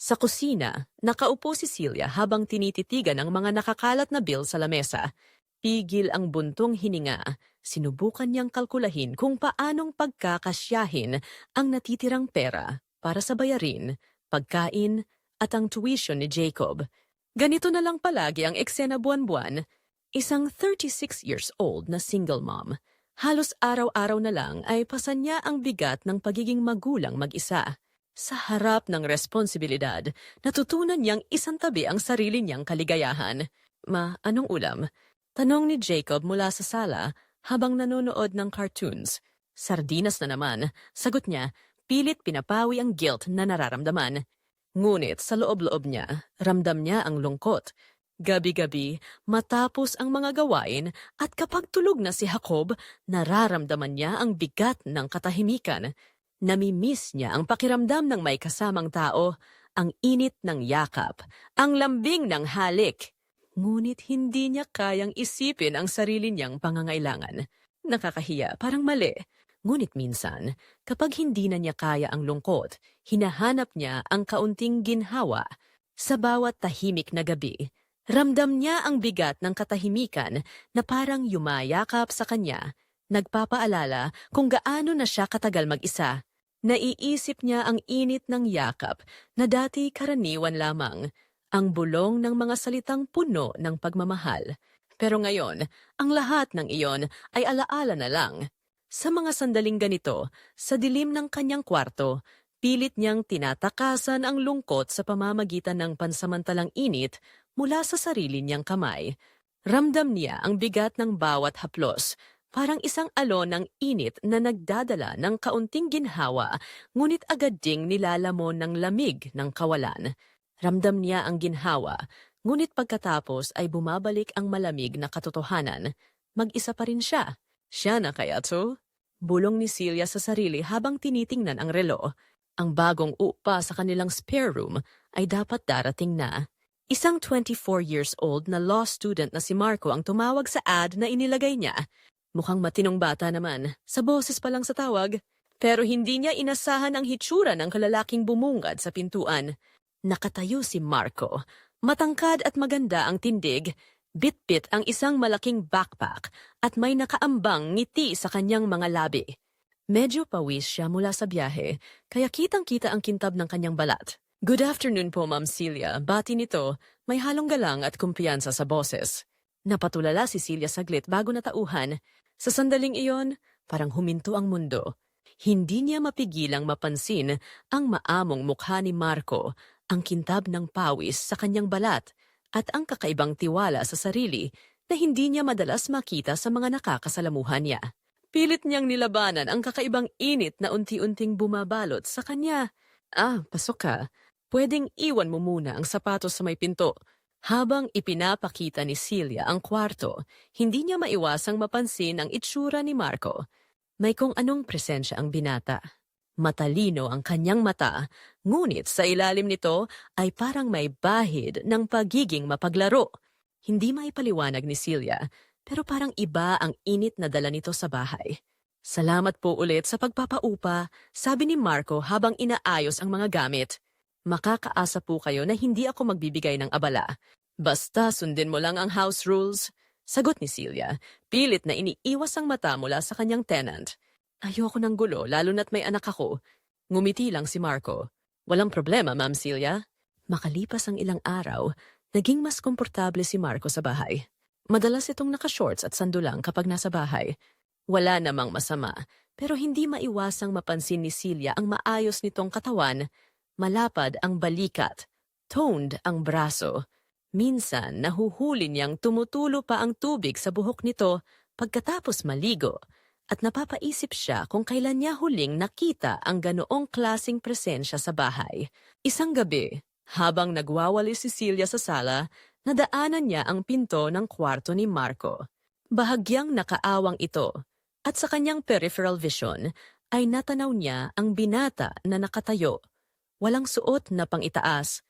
Sa kusina, nakaupo si Celia habang tinititigan ang mga nakakalat na bill sa lamesa. Pigil ang buntong hininga. Sinubukan niyang kalkulahin kung paanong pagkakasyahin ang natitirang pera para sa bayarin, pagkain, at ang tuition ni Jacob. Ganito na lang palagi ang eksena buwan-buwan. Isang 36 years old na single mom. Halos araw-araw na lang ay pasan niya ang bigat ng pagiging magulang mag-isa. Sa harap ng responsibilidad, natutunan niyang isantabi ang sarili niyang kaligayahan. Ma, anong ulam? Tanong ni Jacob mula sa sala habang nanonood ng cartoons. Sardinas na naman, sagot niya, pilit pinapawi ang guilt na nararamdaman. Ngunit sa loob-loob niya, ramdam niya ang lungkot. Gabi-gabi, matapos ang mga gawain at kapag tulog na si Jacob, nararamdaman niya ang bigat ng katahimikan. Namimiss niya ang pakiramdam ng may kasamang tao, ang init ng yakap, ang lambing ng halik. Ngunit hindi niya kayang isipin ang sarili niyang pangangailangan. Nakakahiya, parang mali. Ngunit minsan, kapag hindi na niya kaya ang lungkot, hinahanap niya ang kaunting ginhawa. Sa bawat tahimik na gabi, ramdam niya ang bigat ng katahimikan na parang yumayakap sa kanya, nagpapaalala kung gaano na siya katagal mag-isa. Naiisip niya ang init ng yakap na dati karaniwan lamang, ang bulong ng mga salitang puno ng pagmamahal. Pero ngayon, ang lahat ng iyon ay alaala na lang. Sa mga sandaling ganito, sa dilim ng kanyang kwarto, pilit niyang tinatakasan ang lungkot sa pamamagitan ng pansamantalang init mula sa sarili niyang kamay. Ramdam niya ang bigat ng bawat haplos, parang isang alon ng init na nagdadala ng kaunting ginhawa, ngunit agad ding nilalamon ng lamig ng kawalan. Ramdam niya ang ginhawa, ngunit pagkatapos ay bumabalik ang malamig na katotohanan. Mag-isa pa rin siya. Siya na kaya to? Bulong ni Celia sa sarili habang tinitingnan ang relo. Ang bagong upa sa kanilang spare room ay dapat darating na. Isang 24 years old na law student na si Marco ang tumawag sa ad na inilagay niya. Mukhang matinong bata naman, sa boses pa lang sa tawag. Pero hindi niya inasahan ang hitsura ng kalalaking bumungad sa pintuan. Nakatayo si Marco. Matangkad at maganda ang tindig. Bit-bit ang isang malaking backpack at may nakaambang ngiti sa kanyang mga labi. Medyo pawis siya mula sa biyahe, kaya kitang-kita ang kintab ng kanyang balat. Good afternoon po, Ma'am Celia. Bati nito, may halong galang at kumpiyansa sa boses. Napatulala si Celia saglit bago natauhan. Sa sandaling iyon, parang huminto ang mundo. Hindi niya mapigilang mapansin ang maamong mukha ni Marco, ang kintab ng pawis sa kanyang balat, at ang kakaibang tiwala sa sarili na hindi niya madalas makita sa mga nakakasalamuhan niya. Pilit niyang nilabanan ang kakaibang init na unti-unting bumabalot sa kanya. Pasok ka. Pwedeng iwan mo muna ang sapatos sa may pinto. Habang ipinapakita ni Celia ang kwarto, hindi niya maiwasang mapansin ang itsura ni Marco. May kung anong presensya ang binata. Matalino ang kanyang mata, ngunit sa ilalim nito ay parang may bahid ng pagiging mapaglaro. Hindi maipaliwanag ni Celia, pero parang iba ang init na dala nito sa bahay. Salamat po ulit sa pagpapaupa, sabi ni Marco habang inaayos ang mga gamit. Makakaasa po kayo na hindi ako magbibigay ng abala. Basta sundin mo lang ang house rules. Sagot ni Celia, pilit na iniiwas ang mata mula sa kanyang tenant. Ayoko ng gulo, lalo na't may anak ako. Ngumiti lang si Marco. Walang problema, Ma'am Celia. Makalipas ang ilang araw, naging mas komportable si Marco sa bahay. Madalas itong naka-shorts at sandulang kapag nasa bahay. Wala namang masama, pero hindi maiwasang mapansin ni Celia ang maayos nitong katawan. Malapad ang balikat, toned ang braso. Minsan, nahuhuli niyang tumutulo pa ang tubig sa buhok nito pagkatapos maligo, at napapaisip siya kung kailan niya huling nakita ang ganoong klasing presensya sa bahay. Isang gabi, habang nagwawali si Celia sa sala, nadaanan niya ang pinto ng kwarto ni Marco. Bahagyang nakaawang ito, at sa kanyang peripheral vision ay natanaw niya ang binata na nakatayo. Walang suot na pang-itaas.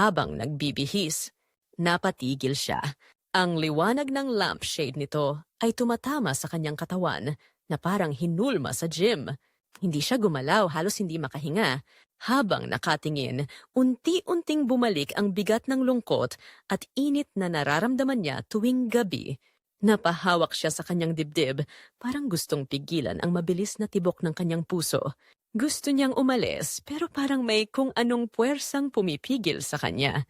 Habang nagbibihis, napatigil siya. Ang liwanag ng lampshade nito ay tumatama sa kanyang katawan na parang hinulma sa gym. Hindi siya gumalaw, halos hindi makahinga. Habang nakatingin, unti-unting bumalik ang bigat ng lungkot at init na nararamdaman niya tuwing gabi. Napahawak siya sa kanyang dibdib, parang gustong pigilan ang mabilis na tibok ng kanyang puso. Gusto niyang umalis, pero parang may kung anong puwersang pumipigil sa kanya.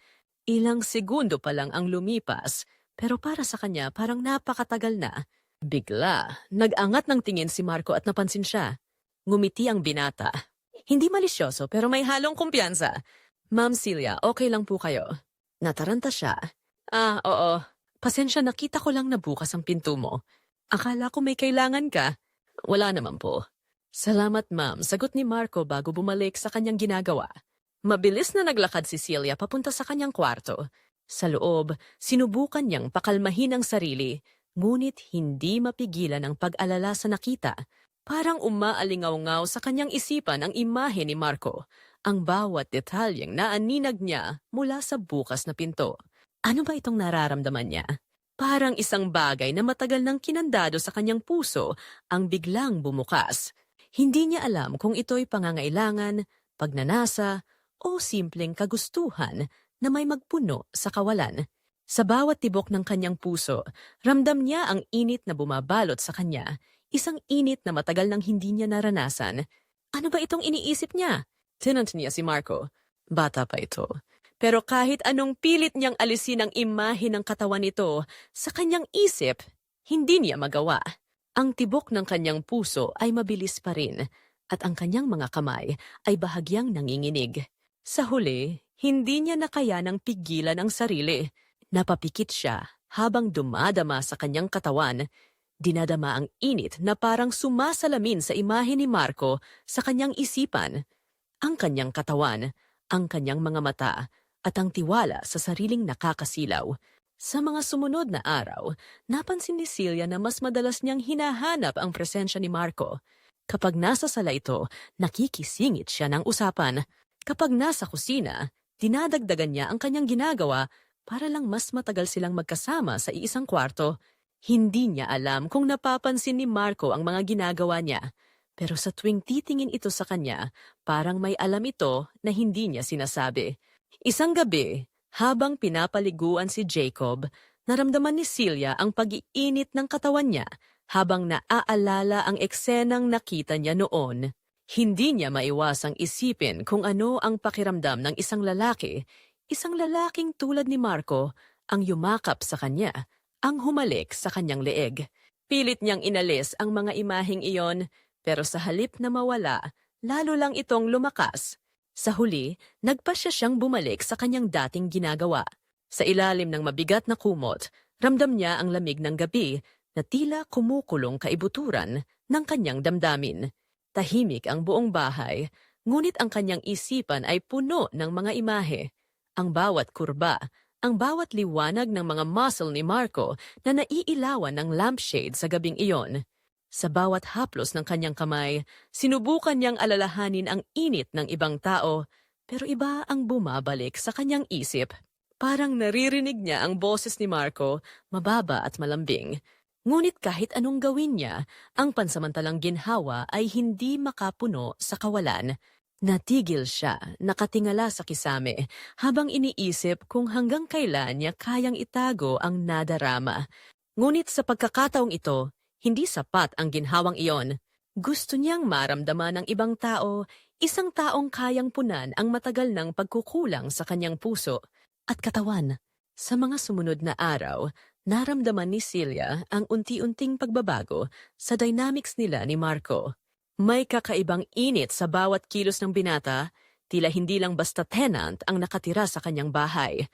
Ilang segundo pa lang ang lumipas, pero para sa kanya parang napakatagal na. Bigla, nag-angat ng tingin si Marco at napansin siya. Ngumiti ang binata. Hindi malisyoso pero may halong kumpiyansa. Ma'am Celia, okay lang po kayo. Nataranta siya. Oo. Pasensya, nakita ko lang na bukas ang pinto mo. Akala ko may kailangan ka. Wala naman po. Salamat ma'am, sagot ni Marco bago bumalik sa kanyang ginagawa. Mabilis na naglakad si Celia papunta sa kanyang kwarto. Sa loob, sinubukan niyang pakalmahin ang sarili, ngunit hindi mapigilan ang pag-alala sa nakita. Parang umaalingaw-ngaw sa kanyang isipan ang imahe ni Marco, ang bawat detalyeng naaninag niya mula sa bukas na pinto. Ano ba itong nararamdaman niya? Parang isang bagay na matagal nang kinandado sa kanyang puso ang biglang bumukas. Hindi niya alam kung ito'y pangangailangan, pagnanasa, o simpleng kagustuhan na may magpuno sa kawalan. Sa bawat tibok ng kanyang puso, ramdam niya ang init na bumabalot sa kanya. Isang init na matagal nang hindi niya naranasan. Ano ba itong iniisip niya? Tinanong niya si Marco. Bata pa ito. Pero kahit anong pilit niyang alisin ang imahe ng katawan nito, sa kanyang isip, hindi niya magawa. Ang tibok ng kanyang puso ay mabilis pa rin, at ang kanyang mga kamay ay bahagyang nanginginig. Sa huli, hindi niya nakayanang pigilan ang sarili. Napapikit siya habang dumadama sa kanyang katawan. Dinadama ang init na parang sumasalamin sa imahe ni Marco sa kanyang isipan. Ang kanyang katawan, ang kanyang mga mata, at ang tiwala sa sariling nakakasilaw. Sa mga sumunod na araw, napansin ni Celia na mas madalas niyang hinahanap ang presensya ni Marco. Kapag nasa sala ito, nakikisingit siya ng usapan. Kapag nasa kusina, dinadagdagan niya ang kanyang ginagawa para lang mas matagal silang magkasama sa iisang kwarto. Hindi niya alam kung napapansin ni Marco ang mga ginagawa niya. Pero sa tuwing titingin ito sa kanya, parang may alam ito na hindi niya sinasabi. Isang gabi, habang pinapaliguan si Jacob, naramdaman ni Celia ang pag-iinit ng katawan niya habang naaalala ang eksenang nakita niya noon. Hindi niya maiwasang isipin kung ano ang pakiramdam ng isang lalaking tulad ni Marco, ang yumakap sa kanya, ang humalik sa kanyang leeg. Pilit niyang inalis ang mga imaheng iyon, pero sa halip na mawala, lalo lang itong lumakas. Sa huli, nagpasya siyang bumalik sa kanyang dating ginagawa. Sa ilalim ng mabigat na kumot, ramdam niya ang lamig ng gabi na tila kumukulong kaibuturan ng kanyang damdamin. Tahimik ang buong bahay, ngunit ang kanyang isipan ay puno ng mga imahe. Ang bawat kurba, ang bawat liwanag ng mga muscle ni Marco na naiilawan ng lampshade sa gabing iyon. Sa bawat haplos ng kanyang kamay, sinubukan niyang alalahanin ang init ng ibang tao, pero iba ang bumabalik sa kanyang isip. Parang naririnig niya ang boses ni Marco, mababa at malambing. Ngunit kahit anong gawin niya, ang pansamantalang ginhawa ay hindi makapuno sa kawalan. Natigil siya, nakatingala sa kisame, habang iniisip kung hanggang kailan niya kayang itago ang nadarama. Ngunit sa pagkakataong ito, hindi sapat ang ginhawang iyon. Gusto niyang maramdaman ng ibang tao, isang taong kayang punan ang matagal ng pagkukulang sa kanyang puso at katawan. Sa mga sumunod na araw, naramdaman ni Celia ang unti-unting pagbabago sa dynamics nila ni Marco. May kakaibang init sa bawat kilos ng binata, tila hindi lang basta tenant ang nakatira sa kanyang bahay.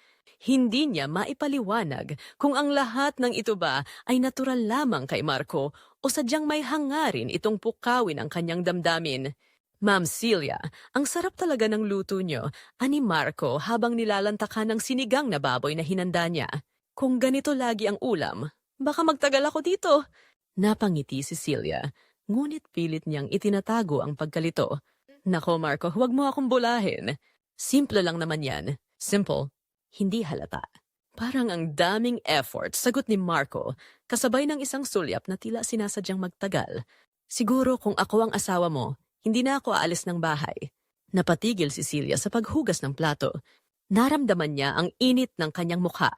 Hindi niya maipaliwanag kung ang lahat ng ito ba ay natural lamang kay Marco o sadyang may hangarin itong pukawin ang kanyang damdamin. Ma'am Celia, ang sarap talaga ng luto niyo, ani Marco habang nilalantakan ng sinigang na baboy na hinanda niya. Kung ganito lagi ang ulam, baka magtagal ako dito. Napangiti si Celia. Ngunit pilit niyang itinatago ang pagkalito. Nako Marco, huwag mo akong bulahin. Simple lang naman yan. Simple. Hindi halata. Parang ang daming effort, sagot ni Marco, kasabay ng isang sulyap na tila sinasadyang magtagal. Siguro kung ako ang asawa mo, Hindi na ako aalis ng bahay. Napatigil si Celia sa paghugas ng plato. Naramdaman niya ang init ng kanyang mukha.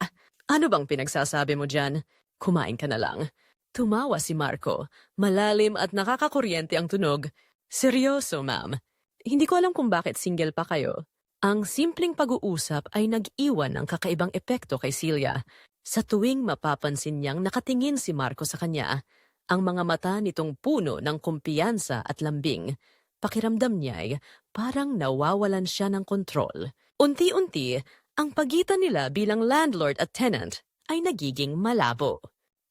Ano bang pinagsasabi mo dyan? Kumain ka na lang. Tumawa si Marco. Malalim at nakakakuryente ang tunog. Seryoso, ma'am. Hindi ko alam kung bakit single pa kayo. Ang simpleng pag-uusap ay nag-iwan ng kakaibang epekto kay Celia. Sa tuwing mapapansin niyang nakatingin si Marco sa kanya, ang mga mata nitong puno ng kumpiyansa at lambing. Pakiramdam niya ay parang nawawalan siya ng kontrol. Unti-unti, ang pagitan nila bilang landlord at tenant ay nagiging malabo.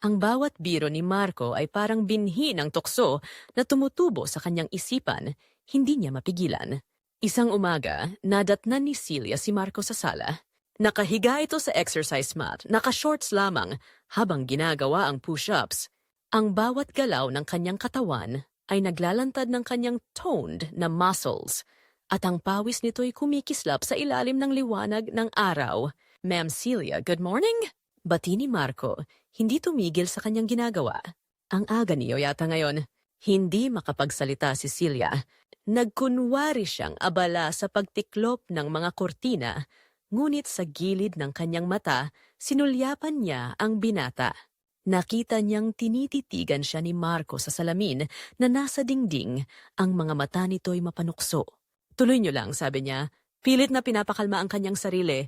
Ang bawat biro ni Marco ay parang binhi ng tukso na tumutubo sa kanyang isipan, hindi niya mapigilan. Isang umaga, nadatnan ni Celia si Marco sa sala. Nakahiga ito sa exercise mat, naka-shorts lamang habang ginagawa ang push-ups. Ang bawat galaw ng kanyang katawan ay naglalantad ng kanyang toned na muscles at ang pawis nito'y kumikislap sa ilalim ng liwanag ng araw. Ma'am Celia, good morning? Bati ni Marco, hindi tumigil sa kanyang ginagawa. Ang aga niyo yata ngayon. Hindi makapagsalita si Celia. Nagkunwari siyang abala sa pagtiklop ng mga kortina, ngunit sa gilid ng kanyang mata, sinulyapan niya ang binata. Nakita niyang tinititigan siya ni Marco sa salamin na nasa dingding, ang mga mata nito'y mapanukso. Tuloy niyo lang, sabi niya, pilit na pinapakalma ang kanyang sarili.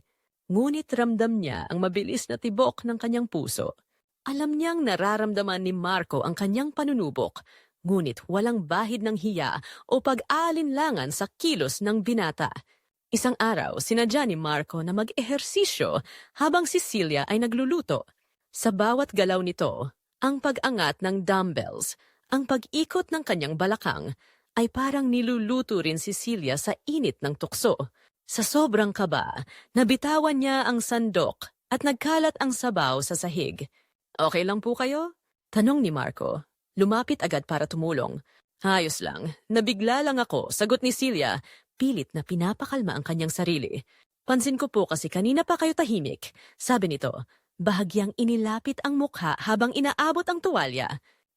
Ngunit ramdam niya ang mabilis na tibok ng kanyang puso. Alam niyang nararamdaman ni Marco ang kanyang panunubok, ngunit walang bahid ng hiya o pag-aalinlangan sa kilos ng binata. Isang araw, sinadya ni Marco na mag-ehersisyo habang si Celia ay nagluluto. Sa bawat galaw nito, ang pag-angat ng dumbbells, ang pag-ikot ng kanyang balakang, ay parang niluluto rin si Celia sa init ng tukso. Sa sobrang kaba, nabitawan niya ang sandok at nagkalat ang sabaw sa sahig. Okay lang po kayo? Tanong ni Marco. Lumapit agad para tumulong. Ayos lang. Nabigla lang ako, sagot ni Celia. Pilit na pinapakalma ang kanyang sarili. Pansin ko po kasi kanina pa kayo tahimik. Sabi nito, bahagyang inilapit ang mukha habang inaabot ang tuwalya.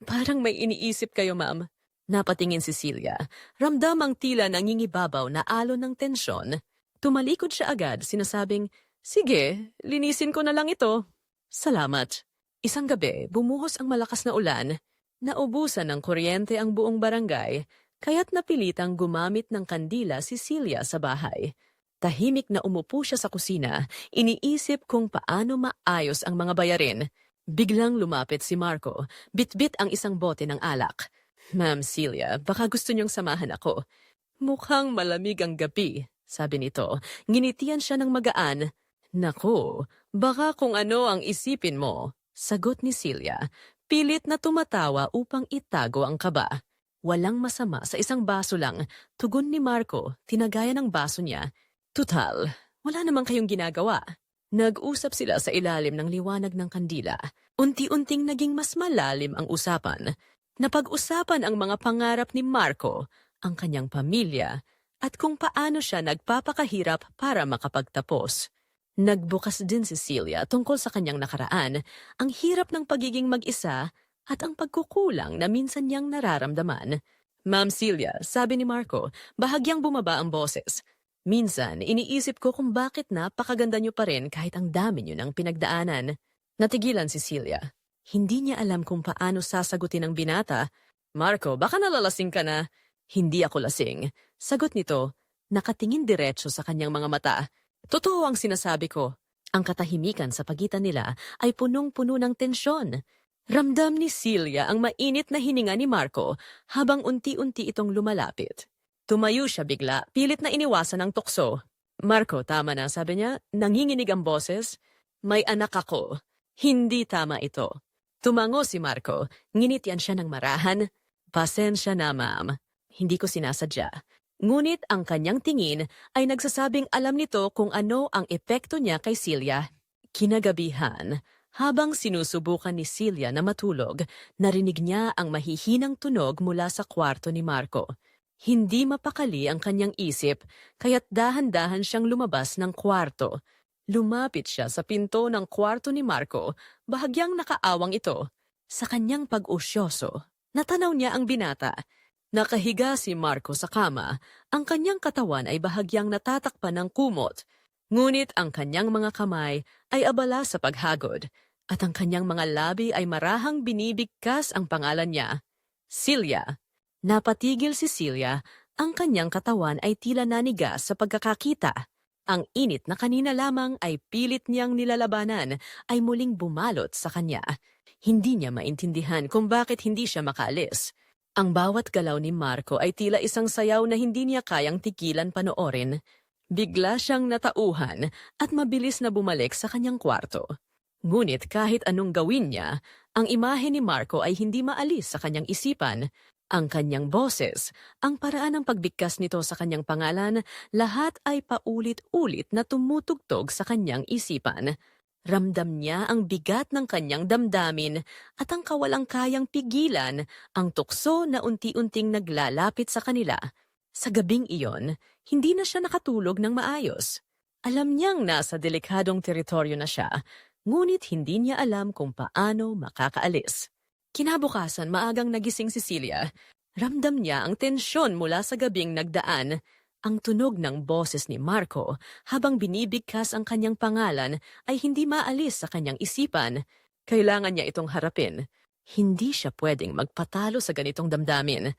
Parang may iniisip kayo, ma'am. Napatingin si Celia. Ramdam ang tila nangingibabaw na alon ng tensyon. Tumalikod siya agad, sinasabing, sige, linisin ko na lang ito. Salamat. Isang gabi, bumuhos ang malakas na ulan. Naubusan ng kuryente ang buong barangay, kaya't napilitang gumamit ng kandila si Celia sa bahay. Tahimik na umupo siya sa kusina, iniisip kung paano maayos ang mga bayarin. Biglang lumapit si Marco, bitbit ang isang bote ng alak. Ma'am Celia, baka gusto niyong samahan ako. Mukhang malamig ang gabi, sabi nito. Nginitian siya ng magaan. Naku, baka kung ano ang isipin mo, sagot ni Celia. Pilit na tumatawa upang itago ang kaba. Walang masama sa isang baso lang, tugon ni Marco, tinagaya ng baso niya. Tutal, wala namang kayong ginagawa. Nag-usap sila sa ilalim ng liwanag ng kandila. Unti-unting naging mas malalim ang usapan. Napag-usapan ang mga pangarap ni Marco, ang kanyang pamilya, at kung paano siya nagpapakahirap para makapagtapos. Nagbukas din si Celia tungkol sa kanyang nakaraan, ang hirap ng pagiging mag-isa at ang pagkukulang na minsan niyang nararamdaman. Ma'am Celia, sabi ni Marco, bahagyang bumaba ang boses. Minsan, iniisip ko kung bakit napakaganda niyo pa rin kahit ang dami niyo ng pinagdaanan. Natigilan si Celia. Hindi niya alam kung paano sasagutin ang binata. Marco, baka nalalasing ka na. Hindi ako lasing. Sagot nito, nakatingin diretso sa kanyang mga mata. Totoo ang sinasabi ko. Ang katahimikan sa pagitan nila ay punong-puno ng tensyon. Ramdam ni Celia ang mainit na hininga ni Marco habang unti-unti itong lumalapit. Tumayo siya bigla, pilit na iniwasan ang tukso. Marco, tama na, sabi niya, nanginginig ang boses. May anak ako. Hindi tama ito. Tumango si Marco, nginitian siya ng marahan. Pasensya na, ma'am. Hindi ko sinasadya. Ngunit ang kanyang tingin ay nagsasabing alam nito kung ano ang epekto niya kay Celia. Kinagabihan, habang sinusubukan ni Celia na matulog, narinig niya ang mahihinang tunog mula sa kwarto ni Marco. Hindi mapakali ang kanyang isip, kaya't dahan-dahan siyang lumabas ng kwarto. Lumapit siya sa pinto ng kwarto ni Marco, bahagyang nakaawang ito. Sa kanyang pag-usyoso, natanaw niya ang binata. Nakahiga si Marco sa kama. Ang kanyang katawan ay bahagyang natatakpan ng kumot. Ngunit ang kanyang mga kamay ay abala sa paghagod. At ang kanyang mga labi ay marahang binibigkas ang pangalan niya. Celia. Napatigil si Celia. Ang kanyang katawan ay tila nanigas sa pagkakakita. Ang init na kanina lamang ay pilit niyang nilalabanan ay muling bumalot sa kanya. Hindi niya maintindihan kung bakit hindi siya makaalis. Ang bawat galaw ni Marco ay tila isang sayaw na hindi niya kayang tigilan panoorin. Bigla siyang natauhan at mabilis na bumalik sa kanyang kwarto. Ngunit kahit anong gawin niya, ang imahe ni Marco ay hindi maalis sa kanyang isipan. Ang kanyang boses, ang paraan ng pagbigkas nito sa kanyang pangalan, lahat ay paulit-ulit na tumutugtog sa kanyang isipan. Ramdam niya ang bigat ng kanyang damdamin at ang kawalang kayang pigilan ang tukso na unti-unting naglalapit sa kanila. Sa gabing iyon, hindi na siya nakatulog ng maayos. Alam niyang nasa delikadong teritoryo na siya, ngunit hindi niya alam kung paano makakaalis. Kinabukasan maagang nagising si Celia. Ramdam niya ang tensyon mula sa gabing nagdaan. Ang tunog ng boses ni Marco habang binibigkas ang kanyang pangalan ay hindi maalis sa kanyang isipan. Kailangan niya itong harapin. Hindi siya pwedeng magpatalo sa ganitong damdamin.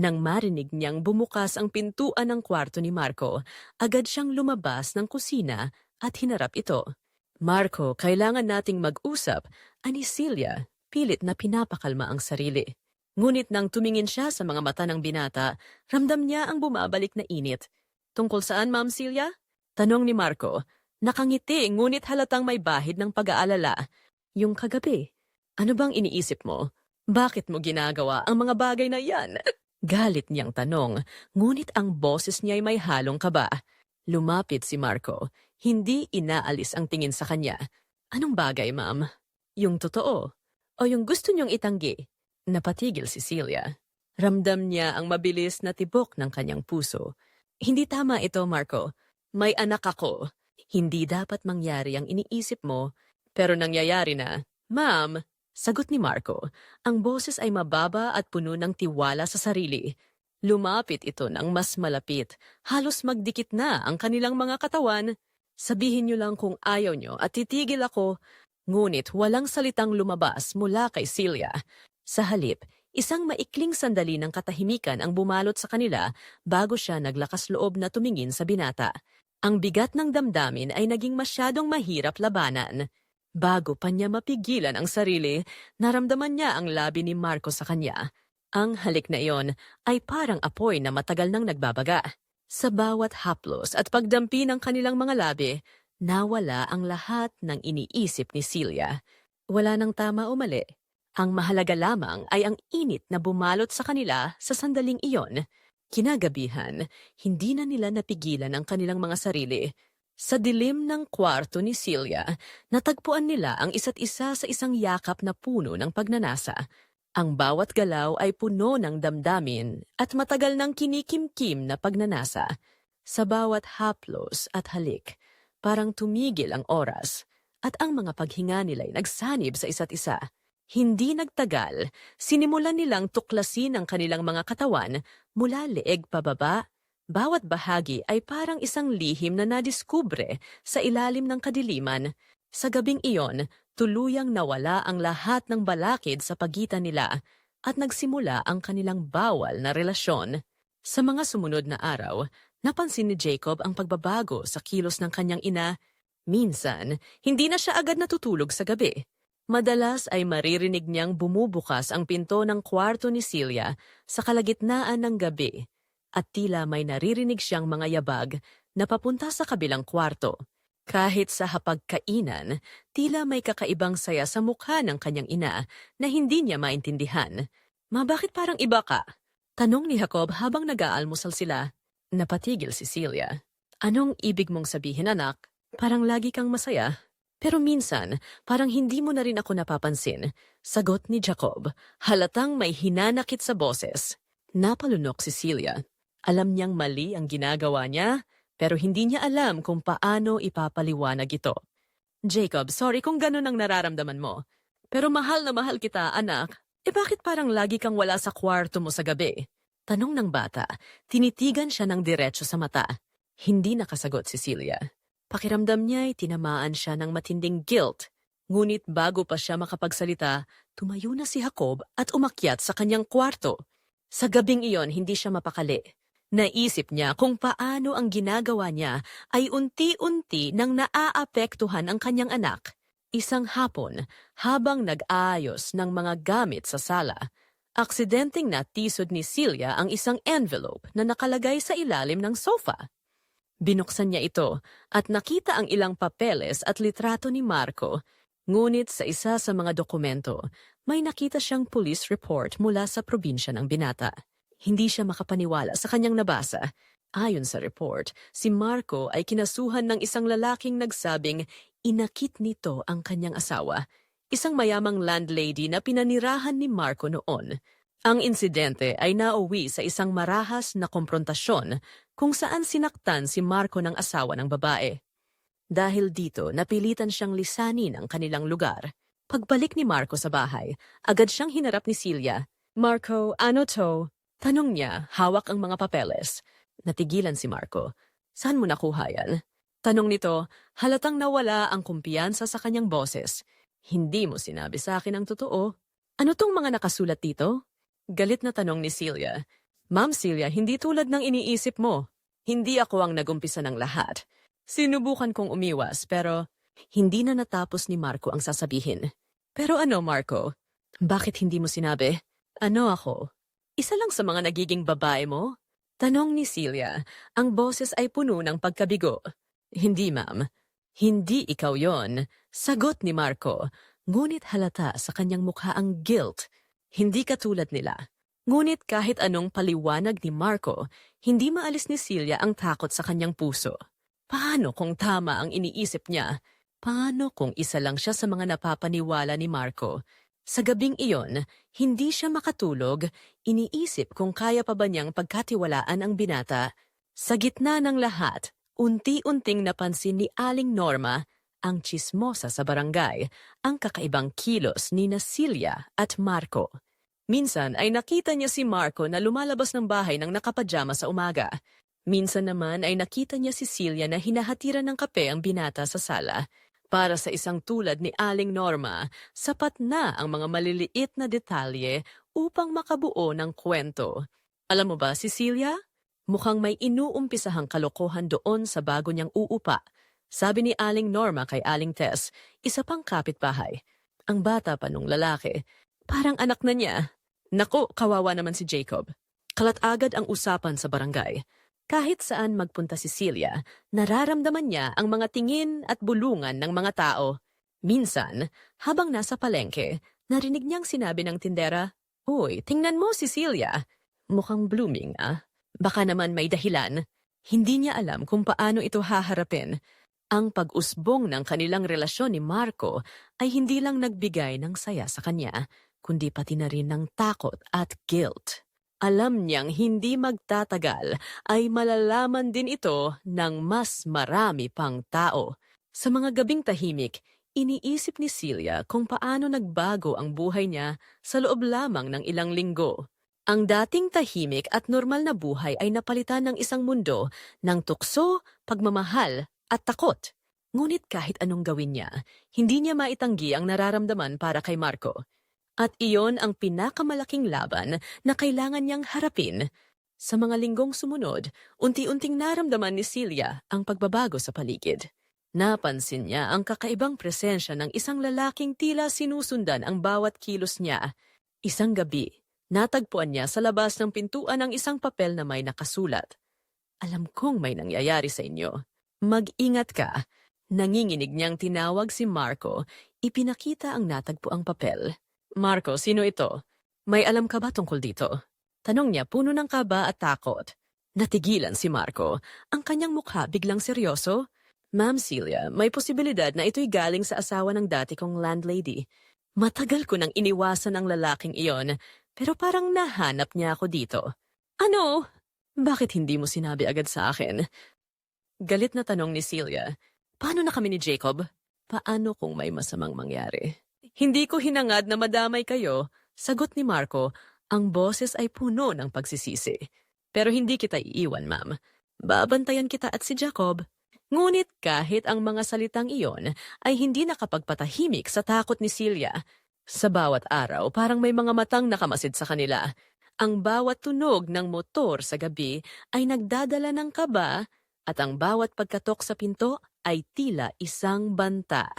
Nang marinig niyang bumukas ang pintuan ng kwarto ni Marco, agad siyang lumabas ng kusina at hinarap ito. Marco, kailangan nating mag-usap, ani Celia, pilit na pinapakalma ang sarili. Ngunit nang tumingin siya sa mga mata ng binata, ramdam niya ang bumabalik na init. Tungkol saan, Ma'am Celia? Tanong ni Marco. Nakangiti ngunit halatang may bahid ng pag-aalala. Yung kagabi, ano bang iniisip mo? Bakit mo ginagawa ang mga bagay na yan? Galit niyang tanong, ngunit ang boses niya ay may halong kaba. Lumapit si Marco. Hindi inaalis ang tingin sa kanya. Anong bagay, ma'am? Yung totoo? O yung gusto niyong itanggi? Napatigil si Celia. Ramdam niya ang mabilis na tibok ng kanyang puso. Hindi tama ito, Marco. May anak ako. Hindi dapat mangyari ang iniisip mo, pero nangyayari na. Ma'am, sagot ni Marco. Ang boses ay mababa at puno ng tiwala sa sarili. Lumapit ito ng mas malapit. Halos magdikit na ang kanilang mga katawan. Sabihin niyo lang kung ayaw niyo at titigil ako. Ngunit walang salitang lumabas mula kay Celia. Sa halip, isang maikling sandali ng katahimikan ang bumalot sa kanila bago siya naglakas loob na tumingin sa binata. Ang bigat ng damdamin ay naging masyadong mahirap labanan. Bago pa niya mapigilan ang sarili, naramdaman niya ang labi ni Marco sa kanya. Ang halik na iyon ay parang apoy na matagal nang nagbabaga. Sa bawat haplos at pagdampi ng kanilang mga labi, nawala ang lahat ng iniisip ni Celia. Wala nang tama o mali. Ang mahalaga lamang ay ang init na bumalot sa kanila sa sandaling iyon. Kinagabihan, hindi na nila napigilan ang kanilang mga sarili. Sa dilim ng kwarto ni Celia, natagpuan nila ang isa't isa sa isang yakap na puno ng pagnanasa. Ang bawat galaw ay puno ng damdamin at matagal ng kinikimkim na pagnanasa. Sa bawat haplos at halik, parang tumigil ang oras at ang mga paghinga nila'y nagsanib sa isa't isa. Hindi nagtagal, sinimulan nilang tuklasin ang kanilang mga katawan mula leeg pababa. Bawat bahagi ay parang isang lihim na nadiskubre sa ilalim ng kadiliman. Sa gabing iyon, tuluyang nawala ang lahat ng balakid sa pagitan nila at nagsimula ang kanilang bawal na relasyon. Sa mga sumunod na araw, napansin ni Jacob ang pagbabago sa kilos ng kanyang ina. Minsan, hindi na siya agad natutulog sa gabi. Madalas ay maririnig niyang bumubukas ang pinto ng kwarto ni Celia sa kalagitnaan ng gabi at tila may naririnig siyang mga yabag na papunta sa kabilang kwarto. Kahit sa hapagkainan, tila may kakaibang saya sa mukha ng kanyang ina na hindi niya maintindihan. Ma, bakit parang iba ka? Tanong ni Jacob habang nag-aalmusal sila. Napatigil si Celia. Anong ibig mong sabihin, anak? Parang lagi kang masaya. Pero minsan, parang hindi mo na rin ako napapansin. Sagot ni Jacob, halatang may hinanakit sa boses. Napalunok si Celia. Alam niyang mali ang ginagawa niya, pero hindi niya alam kung paano ipapaliwanag ito. Jacob, sorry kung ganun ang nararamdaman mo. Pero mahal na mahal kita, anak. Bakit parang lagi kang wala sa kwarto mo sa gabi? Tanong ng bata, tinitigan siya ng diretso sa mata. Hindi nakasagot si Celia. Pakiramdam niya'y tinamaan siya ng matinding guilt. Ngunit bago pa siya makapagsalita, tumayo na si Jacob at umakyat sa kanyang kwarto. Sa gabing iyon, hindi siya mapakali. Naisip niya kung paano ang ginagawa niya ay unti-unti nang naaapektuhan ang kanyang anak. Isang hapon, habang nag-aayos ng mga gamit sa sala, aksidenteng natisod ni Celia ang isang envelope na nakalagay sa ilalim ng sofa. Binuksan niya ito at nakita ang ilang papeles at litrato ni Marco. Ngunit sa isa sa mga dokumento, may nakita siyang police report mula sa probinsya ng binata. Hindi siya makapaniwala sa kanyang nabasa. Ayon sa report, si Marco ay kinasuhan ng isang lalaking nagsabing inakit nito ang kanyang asawa, isang mayamang landlady na pinanirahan ni Marco noon. Ang insidente ay nauwi sa isang marahas na komprontasyon kung saan sinaktan si Marco ng asawa ng babae. Dahil dito, napilitan siyang lisanin ang kanilang lugar. Pagbalik ni Marco sa bahay, agad siyang hinarap ni Celia. "Marco, ano to?" Tanong niya, hawak ang mga papeles. Natigilan si Marco. "Saan mo nakuha yan?" Tanong nito, halatang nawala ang kumpiyansa sa kanyang boses. "Hindi mo sinabi sa akin ang totoo. Ano tong mga nakasulat dito?" Galit na tanong ni Celia. "Ma'am Celia, hindi tulad ng iniisip mo. Hindi ako ang nagumpisa ng lahat. Sinubukan kong umiwas pero hindi na natapos ni Marco ang sasabihin. Pero ano, Marco? Bakit hindi mo sinabi? Ano ako? Isa lang sa mga nagiging babae mo?" Tanong ni Celia. Ang boses ay puno ng pagkabigo. "Hindi, ma'am. Hindi ikaw yon," sagot ni Marco. Ngunit halata sa kanyang mukha ang guilt. Hindi katulad nila. Ngunit kahit anong paliwanag ni Marco, hindi maalis ni Celia ang takot sa kanyang puso. Paano kung tama ang iniisip niya? Paano kung isa lang siya sa mga napapaniwala ni Marco? Sa gabing iyon, hindi siya makatulog, iniisip kung kaya pa ba niyang pagkatiwalaan ang binata. Sa gitna ng lahat, unti-unting napansin ni Aling Norma, ang tsismosa sa barangay, ang kakaibang kilos ni Celia at Marco. Minsan ay nakita niya si Marco na lumalabas ng bahay nang nakapadyama sa umaga. Minsan naman ay nakita niya si Celia na hinahatiran ng kape ang binata sa sala. Para sa isang tulad ni Aling Norma, sapat na ang mga maliliit na detalye upang makabuo ng kwento. Alam mo ba, Cecilia? Mukhang may inuumpisahang kalokohan doon sa bago niyang uupa. Sabi ni Aling Norma kay Aling Tess, isa pang kapitbahay. Ang bata pa nung lalaki, parang anak na niya. Naku, kawawa naman si Jacob. Kalat agad ang usapan sa barangay. Kahit saan magpunta si Celia, nararamdaman niya ang mga tingin at bulungan ng mga tao. Minsan, habang nasa palengke, narinig niyang sinabi ng tindera, "Uy, tingnan mo si Celia. Mukhang blooming, ah. Baka naman may dahilan." Hindi niya alam kung paano ito haharapin. Ang pag-usbong ng kanilang relasyon ni Marco ay hindi lang nagbigay ng saya sa kanya, kundi pati na rin ng takot at guilt. Alam niyang hindi magtatagal ay malalaman din ito ng mas marami pang tao. Sa mga gabing tahimik, iniisip ni Celia kung paano nagbago ang buhay niya sa loob lamang ng ilang linggo. Ang dating tahimik at normal na buhay ay napalitan ng isang mundo ng tukso, pagmamahal at takot. Ngunit kahit anong gawin niya, hindi niya maitanggi ang nararamdaman para kay Marco. At iyon ang pinakamalaking laban na kailangan niyang harapin. Sa mga linggong sumunod, unti-unting naramdaman ni Celia ang pagbabago sa paligid. Napansin niya ang kakaibang presensya ng isang lalaking tila sinusundan ang bawat kilos niya. Isang gabi, natagpuan niya sa labas ng pintuan ang isang papel na may nakasulat. "Alam kong may nangyayari sa inyo. Mag-ingat ka." Nanginginig niyang tinawag si Marco, ipinakita ang natagpuang papel. "Marco, sino ito? May alam ka ba tungkol dito?" Tanong niya puno ng kaba at takot. Natigilan si Marco. Ang kanyang mukha biglang seryoso. "Ma'am Celia, may posibilidad na ito'y galing sa asawa ng dati kong landlady. Matagal ko nang iniwasan ang lalaking iyon, pero parang nahanap niya ako dito." "Ano? Bakit hindi mo sinabi agad sa akin?" Galit na tanong ni Celia. "Paano na kami ni Jacob? Paano kung may masamang mangyari?" "Hindi ko hinangad na madamay kayo," sagot ni Marco, Ang boses ay puno ng pagsisisi. Pero hindi kita iiwan, ma'am. Babantayan kita at si Jacob. Ngunit kahit ang mga salitang iyon ay hindi nakapagpatahimik sa takot ni Celia. Sa bawat araw, parang may mga matang nakamasid sa kanila. Ang bawat tunog ng motor sa gabi ay nagdadala ng kaba at ang bawat pagkatok sa pinto ay tila isang banta.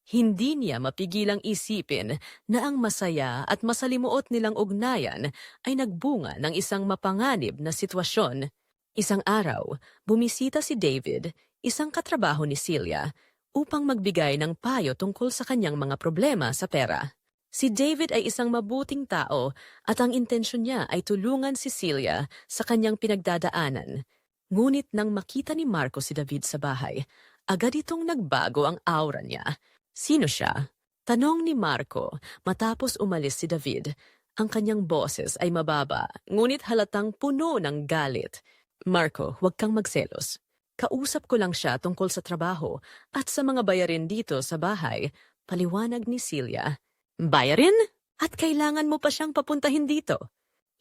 Hindi niya mapigilang isipin na ang masaya at masalimuot nilang ugnayan ay nagbunga ng isang mapanganib na sitwasyon. Isang araw, bumisita si David, isang katrabaho ni Celia, upang magbigay ng payo tungkol sa kanyang mga problema sa pera. Si David ay isang mabuting tao at ang intensyon niya ay tulungan si Celia sa kanyang pinagdadaanan. Ngunit nang makita ni Marco si David sa bahay, agad itong nagbago ang aura niya. Sino siya? Tanong ni Marco matapos umalis si David. Ang kanyang boses ay mababa, ngunit halatang puno ng galit. Marco, huwag kang magselos. Kausap ko lang siya tungkol sa trabaho at sa mga bayarin dito sa bahay, paliwanag ni Celia. Bayarin? At kailangan mo pa siyang papuntahin dito.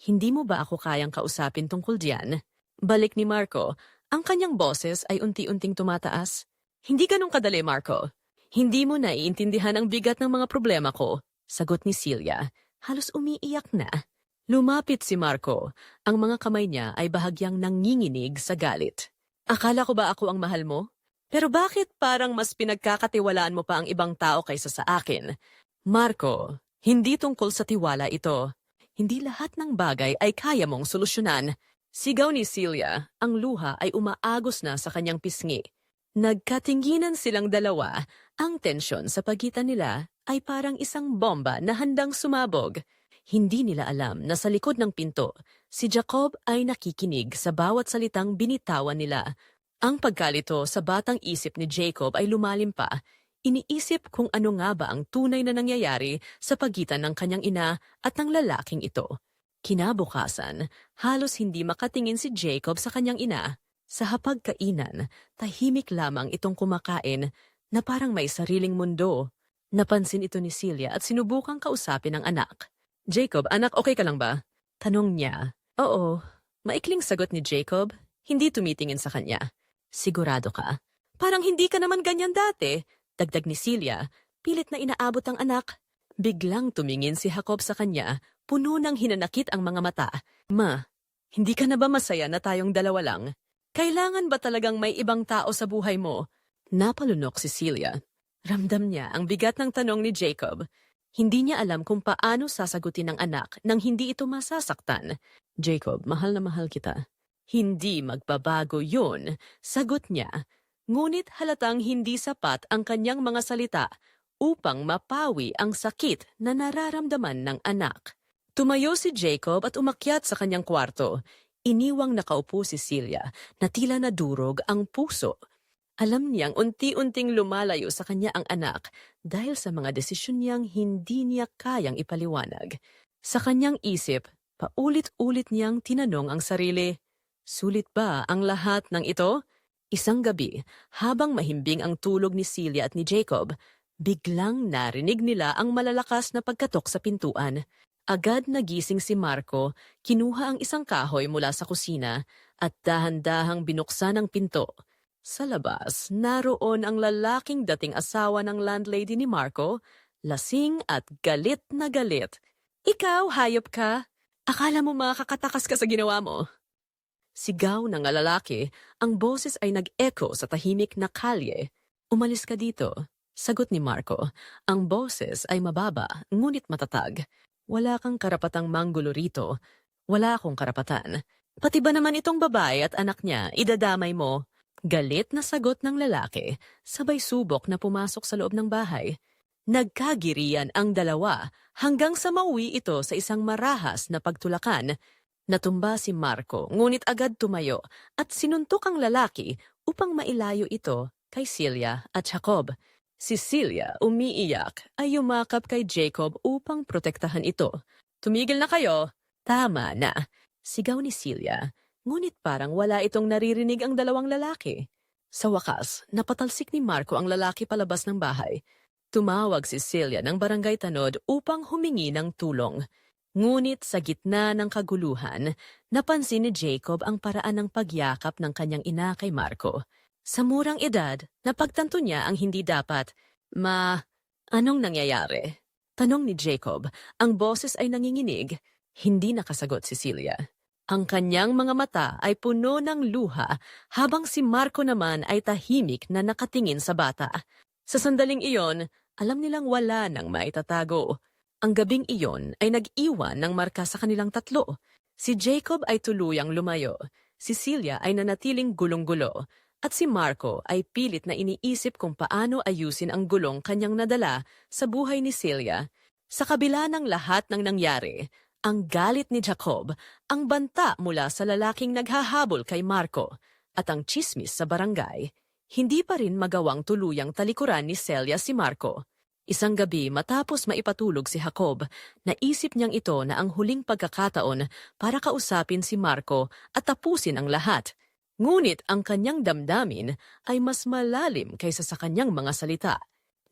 Hindi mo ba ako kayang kausapin tungkol diyan? Balik ni Marco, ang kanyang boses ay unti-unting tumataas. Hindi ganun kadali, Marco. Hindi mo naiintindihan ang bigat ng mga problema ko, sagot ni Celia. Halos umiiyak na. Lumapit si Marco. Ang mga kamay niya ay bahagyang nanginginig sa galit. Akala ko ba ako ang mahal mo? Pero bakit parang mas pinagkakatiwalaan mo pa ang ibang tao kaysa sa akin? Marco, hindi tungkol sa tiwala ito. Hindi lahat ng bagay ay kaya mong solusyonan. Sigaw ni Celia, ang luha ay umaagos na sa kanyang pisngi. Nagkatinginan silang dalawa, ang tensyon sa pagitan nila ay parang isang bomba na handang sumabog. Hindi nila alam na sa likod ng pinto, si Jacob ay nakikinig sa bawat salitang binitawan nila. Ang pagkalito sa batang isip ni Jacob ay lumalim pa. Iniisip kung ano nga ba ang tunay na nangyayari sa pagitan ng kanyang ina at ng lalaking ito. Kinabukasan, halos hindi makatingin si Jacob sa kanyang ina. Sa hapagkainan, tahimik lamang itong kumakain na parang may sariling mundo. Napansin ito ni Celia at sinubukang kausapin ang anak. Jacob, anak, okay ka lang ba? Tanong niya. Oo. Maikling sagot ni Jacob, hindi tumitingin sa kanya. Sigurado ka? Parang hindi ka naman ganyan dati. Dagdag ni Celia, pilit na inaabot ang anak. Biglang tumingin si Jacob sa kanya, puno ng hinanakit ang mga mata. Ma, hindi ka na ba masaya na tayong dalawa lang? Kailangan ba talagang may ibang tao sa buhay mo? Napalunok si Celia. Ramdam niya ang bigat ng tanong ni Jacob. Hindi niya alam kung paano sasagutin ng anak nang hindi ito masasaktan. Jacob, mahal na mahal kita. Hindi magbabago yun, sagot niya. Ngunit halatang hindi sapat ang kanyang mga salita upang mapawi ang sakit na nararamdaman ng anak. Tumayo si Jacob at umakyat sa kanyang kwarto. Iniwang nakaupo si Celia na tila nadurog ang puso. Alam niyang unti-unting lumalayo sa kanya ang anak dahil sa mga desisyon niyang hindi niya kayang ipaliwanag. Sa kanyang isip, paulit-ulit niyang tinanong ang sarili, sulit ba ang lahat ng ito? Isang gabi, habang mahimbing ang tulog ni Celia at ni Jacob, biglang narinig nila ang malalakas na pagkatok sa pintuan. Agad nagising si Marco, kinuha ang isang kahoy mula sa kusina at dahan-dahang binuksan ang pinto. Sa labas, naroon ang lalaking dating asawa ng landlady ni Marco, lasing at galit na galit. Ikaw, hayop ka! Akala mo makakatakas ka sa ginawa mo? Sigaw ng lalaki, ang boses ay nag-echo sa tahimik na kalye. Umalis ka dito, sagot ni Marco. Ang boses ay mababa, ngunit matatag. Wala kang karapatang manggulo rito. Wala akong karapatan. Pati ba naman itong babae at anak niya, idadamay mo? Galit na sagot ng lalaki, sabay subok na pumasok sa loob ng bahay. Nagkagirian ang dalawa hanggang sa mauwi ito sa isang marahas na pagtulakan. Natumba si Marco, ngunit agad tumayo at sinuntok ang lalaki upang mailayo ito kay Celia at Jacob. Si Celia, umiiyak, ay yumakap kay Jacob upang protektahan ito. Tumigil na kayo! Tama na! Sigaw ni Celia. Ngunit parang wala itong naririnig ang dalawang lalaki. Sa wakas, napatalsik ni Marco ang lalaki palabas ng bahay. Tumawag si Celia ng barangay tanod upang humingi ng tulong. Ngunit sa gitna ng kaguluhan, napansin ni Jacob ang paraan ng pagyakap ng kanyang ina kay Marco. Sa murang edad, napagtanto niya ang hindi dapat. Anong nangyayari? Tanong ni Jacob. Ang boses ay nanginginig. Hindi nakasagot si Celia. Ang kanyang mga mata ay puno ng luha habang si Marco naman ay tahimik na nakatingin sa bata. Sa sandaling iyon, alam nilang wala nang maitatago. Ang gabing iyon ay nag-iwan ng marka sa kanilang tatlo. Si Jacob ay tuluyang lumayo. Si Celia ay nanatiling gulong-gulo. At si Marco ay pilit na iniisip kung paano ayusin ang gulong kanyang nadala sa buhay ni Celia. Sa kabila ng lahat ng nangyari, ang galit ni Jacob, ang banta mula sa lalaking naghahabol kay Marco, at ang tsismis sa barangay, hindi pa rin magawang tuluyang talikuran ni Celia si Marco. Isang gabi matapos maipatulog si Jacob, naisip niyang ito na ang huling pagkakataon para kausapin si Marco at tapusin ang lahat. Ngunit ang kanyang damdamin ay mas malalim kaysa sa kanyang mga salita.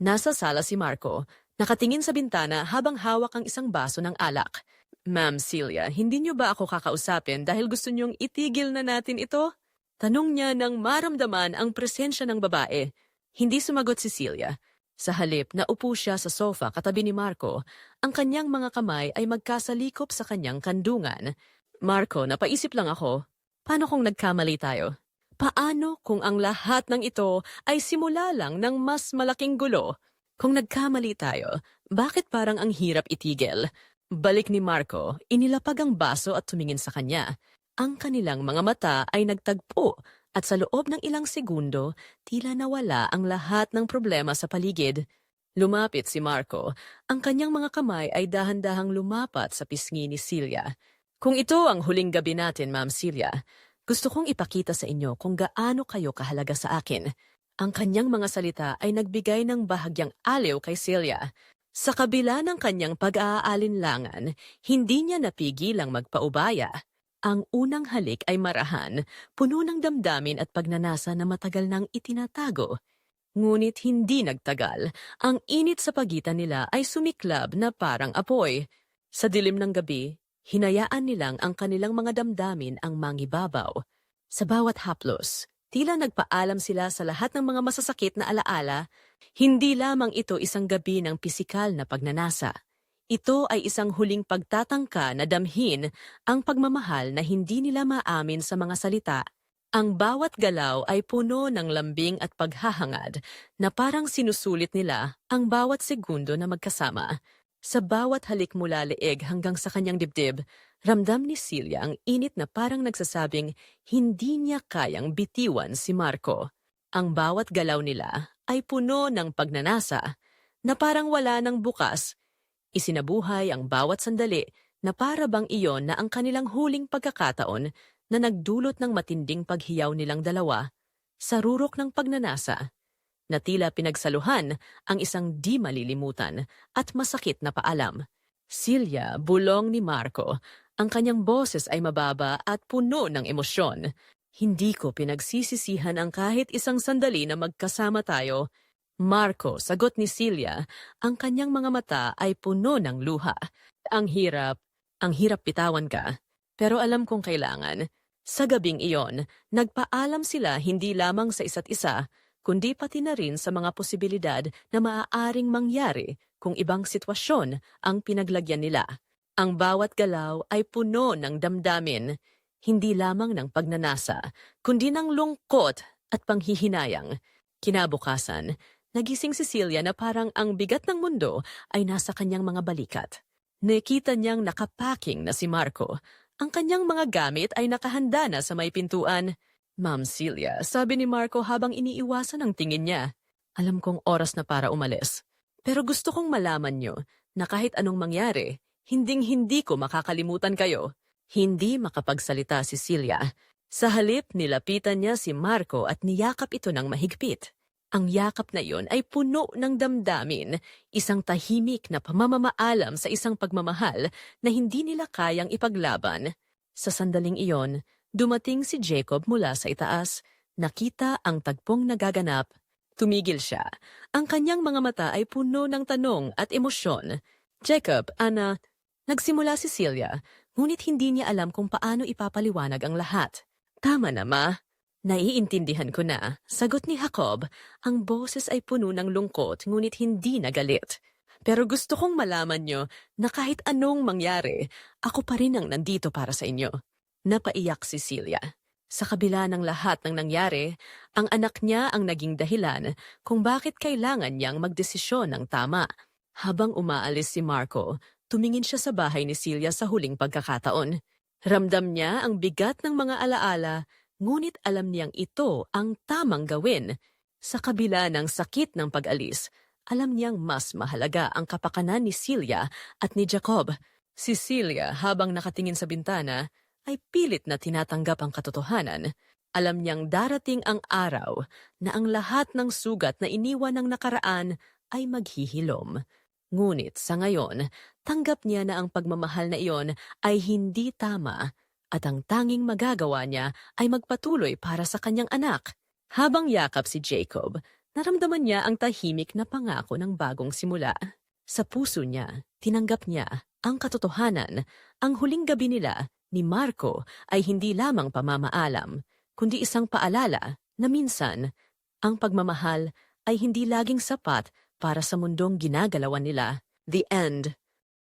Nasa sala si Marco, nakatingin sa bintana habang hawak ang isang baso ng alak. Ma'am Celia, hindi niyo ba ako kakausapin dahil gusto niyong itigil na natin ito? Tanong niya nang maramdaman ang presensya ng babae. Hindi sumagot si Celia. Sa halip, naupo siya sa sofa katabi ni Marco. Ang kanyang mga kamay ay magkasalikop sa kanyang kandungan. Marco, napaisip lang ako. Paano kung nagkamali tayo? Paano kung ang lahat ng ito ay simula lang ng mas malaking gulo? Kung nagkamali tayo, bakit parang ang hirap itigil? Balik ni Marco, inilapag ang baso at tumingin sa kanya. Ang kanilang mga mata ay nagtagpo at sa loob ng ilang segundo, tila nawala ang lahat ng problema sa paligid. Lumapit si Marco. Ang kanyang mga kamay ay dahan-dahang lumapat sa pisngi ni Celia. Kung ito ang huling gabi natin, Ma'am Celia, gusto kong ipakita sa inyo kung gaano kayo kahalaga sa akin. Ang kanyang mga salita ay nagbigay ng bahagyang aliw kay Celia. Sa kabila ng kanyang pag-aalinlangan, hindi niya napigilang magpaubaya. Ang unang halik ay marahan, puno ng damdamin at pagnanasa na matagal nang itinatago. Ngunit hindi nagtagal, ang init sa pagitan nila ay sumiklab na parang apoy. Sa dilim ng gabi, hinayaan nilang ang kanilang mga damdamin ang mangibabaw. Sa bawat haplos, tila nagpaalam sila sa lahat ng mga masasakit na alaala. Hindi lamang ito isang gabi ng pisikal na pagnanasa. Ito ay isang huling pagtatangka na damhin ang pagmamahal na hindi nila maamin sa mga salita. Ang bawat galaw ay puno ng lambing at paghahangad na parang sinusulit nila ang bawat segundo na magkasama. Sa bawat halik mula leeg hanggang sa kanyang dibdib, ramdam ni Celia ang init na parang nagsasabing hindi niya kayang bitiwan si Marco. Ang bawat galaw nila ay puno ng pagnanasa na parang wala ng bukas. Isinabuhay ang bawat sandali na para bang iyon na ang kanilang huling pagkakataon na nagdulot ng matinding paghiyaw nilang dalawa sa rurok ng pagnanasa. Na tila pinagsaluhan ang isang di malilimutan at masakit na paalam. Celia, bulong ni Marco. Ang kanyang boses ay mababa at puno ng emosyon. Hindi ko pinagsisisihan ang kahit isang sandali na magkasama tayo. Marco, sagot ni Celia, ang kanyang mga mata ay puno ng luha. Ang hirap bitawan ka. Pero alam kong kailangan. Sa gabing iyon, nagpaalam sila hindi lamang sa isa't isa, kundi pati na rin sa mga posibilidad na maaaring mangyari kung ibang sitwasyon ang pinaglagyan nila. Ang bawat galaw ay puno ng damdamin, hindi lamang ng pagnanasa, kundi ng lungkot at panghihinayang. Kinabukasan, nagising si Celia na parang ang bigat ng mundo ay nasa kanyang mga balikat. Nakita niyang nakapaking na si Marco. Ang kanyang mga gamit ay nakahanda na sa may pintuan. Ma'am Celia, sabi ni Marco habang iniiwasan ang tingin niya. Alam kong oras na para umalis. Pero gusto kong malaman niyo na kahit anong mangyari, hinding-hindi ko makakalimutan kayo. Hindi makapagsalita si Celia. Sa halip, nilapitan niya si Marco at niyakap ito ng mahigpit. Ang yakap na iyon ay puno ng damdamin, isang tahimik na pamamamaalam sa isang pagmamahal na hindi nila kayang ipaglaban. Sa sandaling iyon, dumating si Jacob mula sa itaas. Nakita ang tagpong nagaganap. Tumigil siya. Ang kanyang mga mata ay puno ng tanong at emosyon. Jacob, Ana, Nagsimula si Celia, ngunit hindi niya alam kung paano ipapaliwanag ang lahat. Tama na, Ma. Naiintindihan ko na, sagot ni Jacob, ang boses ay puno ng lungkot ngunit hindi nagalit. Pero gusto kong malaman nyo na kahit anong mangyari, ako pa rin ang nandito para sa inyo. Napaiyak si Celia. Sa kabila ng lahat ng nangyari, ang anak niya ang naging dahilan kung bakit kailangan niyang magdesisyon ng tama. Habang umaalis si Marco, tumingin siya sa bahay ni Celia sa huling pagkakataon. Ramdam niya ang bigat ng mga alaala, ngunit alam niyang ito ang tamang gawin. Sa kabila ng sakit ng pag-alis, alam niyang mas mahalaga ang kapakanan ni Celia at ni Jacob. Si Celia, habang nakatingin sa bintana, ay pilit na tinatanggap ang katotohanan. Alam niyang darating ang araw na ang lahat ng sugat na iniwan ng nakaraan ay maghihilom. Ngunit sa ngayon, tanggap niya na ang pagmamahal na iyon ay hindi tama at ang tanging magagawa niya ay magpatuloy para sa kanyang anak. Habang yakap si Jacob, naramdaman niya ang tahimik na pangako ng bagong simula. Sa puso niya, tinanggap niya ang katotohanan. Ang huling gabi nila ni Marco ay hindi lamang pamamaalam, kundi isang paalala na minsan, ang pagmamahal ay hindi laging sapat para sa mundong ginagalawan nila. The End.